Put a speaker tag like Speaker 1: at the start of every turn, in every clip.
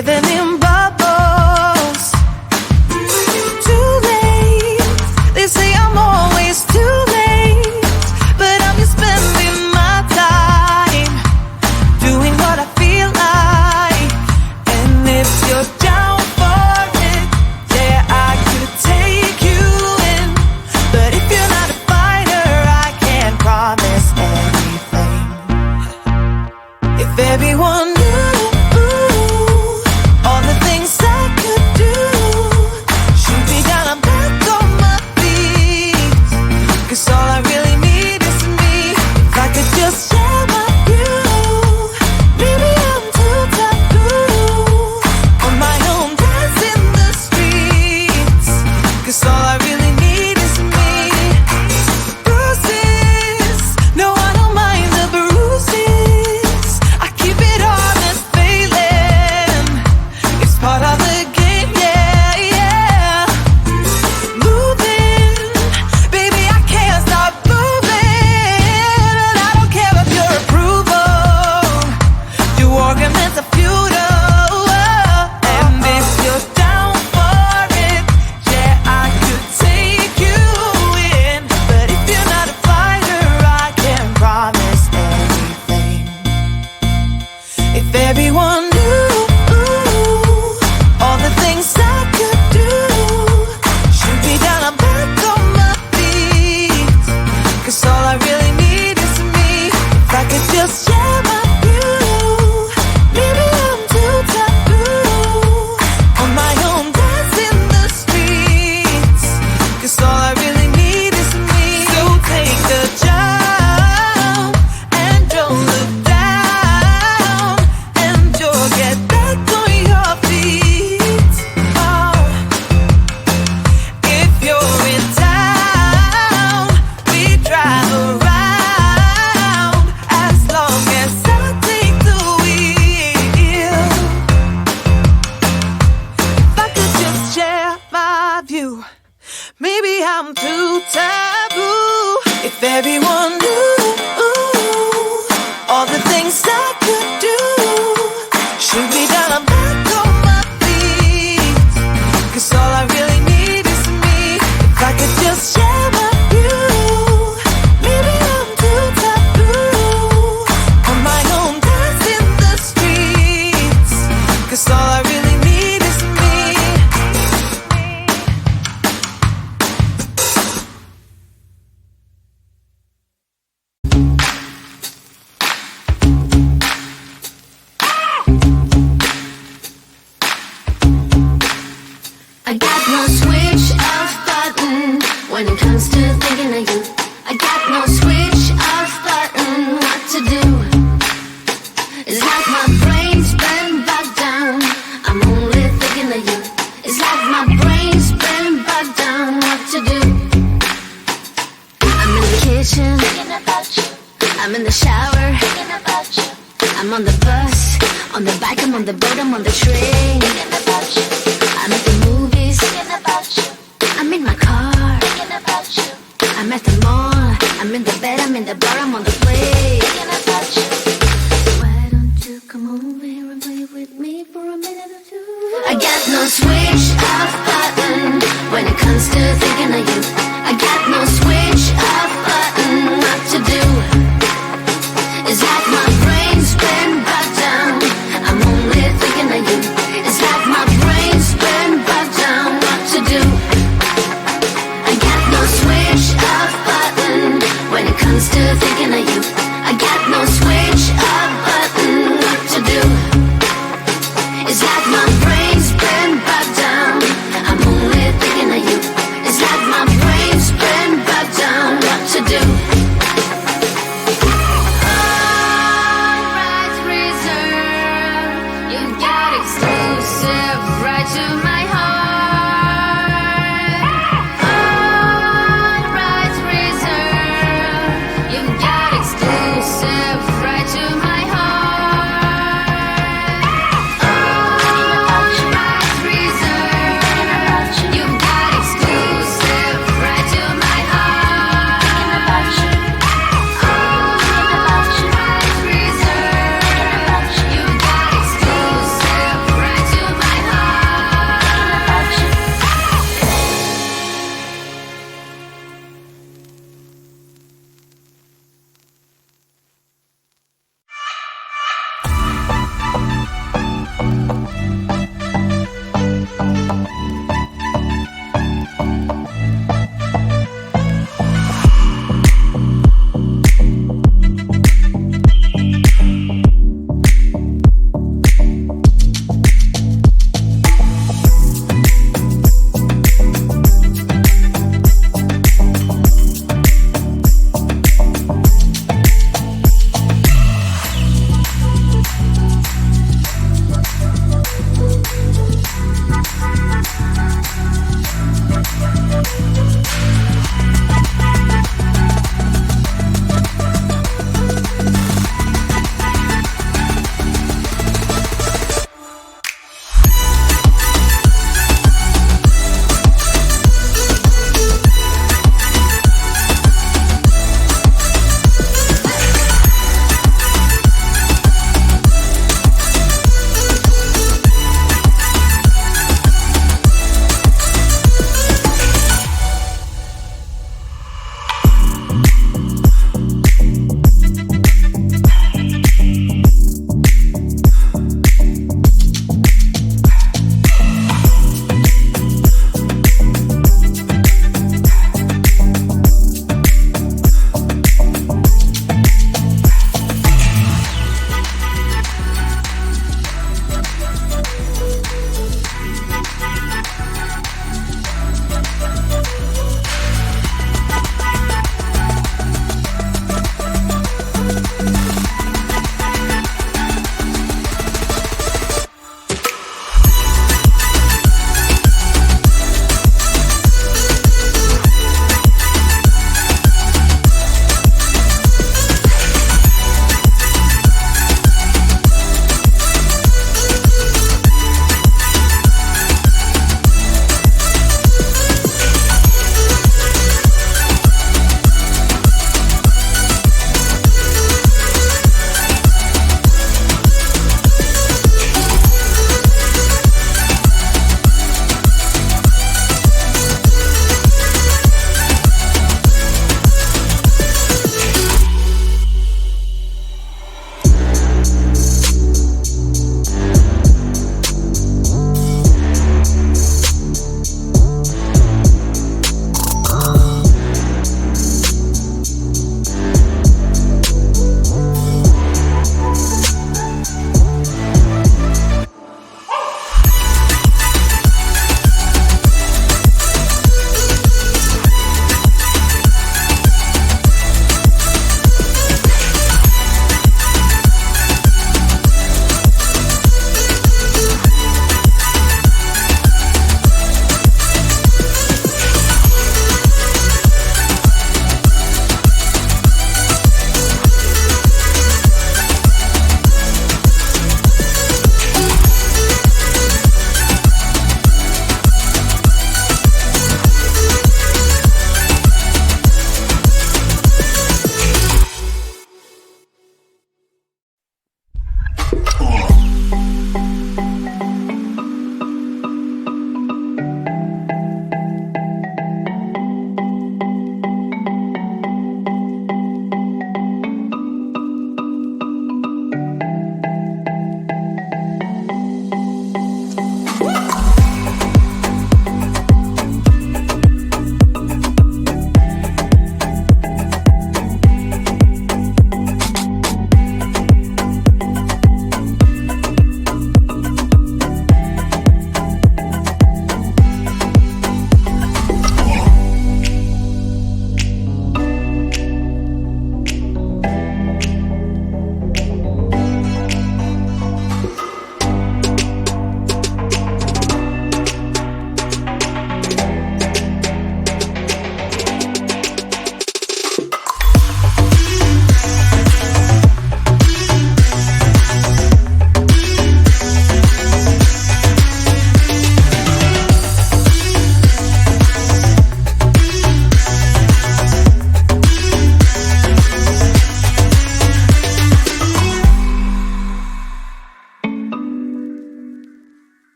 Speaker 1: breathing in bubbles. Too late, they say I'm always too late, but I'm just spending my time doing what I feel like. And if you're down for it, yeah, I could take you in. But if you're not a fighter, I can't promise anything. If everyone knew all the things I could do, shoot me down, I'm back on my feet. 'Cause all I really need is me. If I could just share my view, maybe I'm too taboo on my own, dance in the streets. 'Cause all I really need is me. Bruises, no, I don't mind the bruises. I keep it honest, failing. It's part of the game, yeah, yeah. Moving, baby, I can't stop moving. And I don't care of your approval. Your arguments are futile. And if you're down for it, yeah, I could take you in. But if you're not a fighter, I can't promise anything. If everyone knew all the things I could do, shoot me down, I'm back on my feet. 'Cause all I really need is me. If I could just share my view, maybe I'm too taboo on my own, dance in the streets. 'Cause all I really need is me. So take the jump and don't look down, and you'll get back on your feet. Oh, if you're in town, we drive around as long as I take the wheel. If I could just share my view, maybe I'm too taboo. If everyone knew all the things I could do, shoot me down, I'm back on my feet. 'Cause all I really need is me. If I could just share my view, maybe I'm too taboo on my own, dance in the streets. 'Cause all I really need is me.
Speaker 2: I got no switch off button when it comes to thinking of you. I got no switch off button what to do. It's like my brain's been bogged down. I'm only thinking of you. It's like my brain's been bogged down what to do. I'm in the kitchen thinking about you. I'm in the shower thinking about you. I'm on the bus, on the bike, I'm on the boat, I'm on the train thinking about you. I'm at the movies thinking about you. I'm in my car thinking about you. I'm at the mall, I'm in the bed, I'm in the bar, I'm on the plane thinking about you. Why don't you come over here and play with me for a minute or two? I got no switch off button when it comes to thinking of you. I got no switch off button what to do. It's like my brain's been bogged down. I'm only thinking of you. It's like my brain's been bogged down what to do. I got no switch off button when it comes to thinking of you. I got no switch off button what to do. It's like my brain's been bogged down. I'm only thinking of you. It's like my brain's been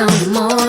Speaker 2: some more.